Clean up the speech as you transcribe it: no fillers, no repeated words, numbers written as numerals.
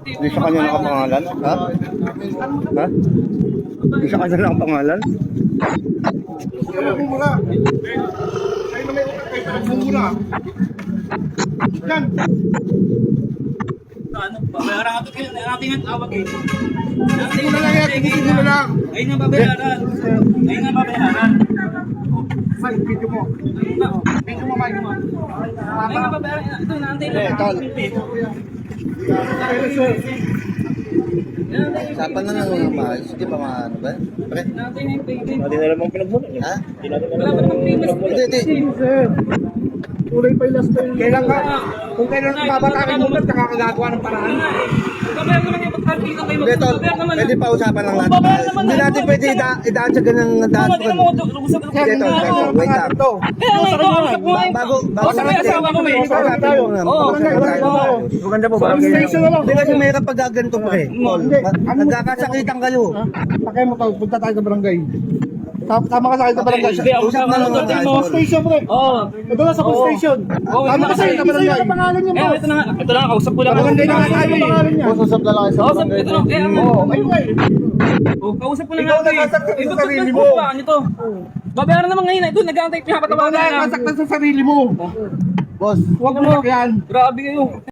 Hindi sa kanya nakapangalan? Ha? Ha? Hindi sa kanya nakapangalan? Mumura. Ay, na may utang kayo, mumura. Yan. Ano? Babayaran ka ito. Nating ang tawag eh. Hindi mo na lang yan, hindi mo na lang. Ayun ang babayaran. Ayun ang babayaran. May video mo. Video mo, Mike mo. Ayun ang babayaran. Ito, naantay na. Tol. Usapan na lang mga maayos. Hindi pa maano ba? Pre? Naantay na yung payment. Hindi na naman pinagmula. Ha? Wala ba namang payment? Hindi. Tuloy pa yung last time. Kailan ka? Kung kailan babatakin mo ba't nakakagagawa ng paraan? Babayaran naman yung pagkakita kayo. Hindi, Tol. Babayaran naman. Pwede pa usapan lang natin. Hindi natin pwede idaan sa ganang daan. Hindi mo usap ka. Hindi, Tol. Wait lang. Kaya nga ito, usap mo eh. Bago Sabi asawa ko eh. Usapin mo nga. Maganda po ba? Station na lang. Hindi kasi mahirap pag gaganto pre. Tol, nagkakasakitan kayo. Pakay mo tayo, punta tayo sa barangay. Tama ka sa akin sa barangay. Hindi, ako Usap na lang sa tayo. Police station, pre. Oo. Ito na sa police station. Tama ka sa akin sa barangay. Pangalan niya, Eh, ito na nga. Ito na nga, kausap ko lang. Barangay na nga tayo, pangalan niya. Usap na lang kayo sa Kausap, ito na. Eh, ako. Oo, Kausap ko lang Ikaw natin. nagkasaktan sa Eh, ba't sarili ba't mo. ba nito? Babayaran naman ngayon. Ito, nag-aantay. Ikaw Pinapatawagan na na. kasaktan sa sarili mo. boss. Huwag mo yan. Grabe kayo.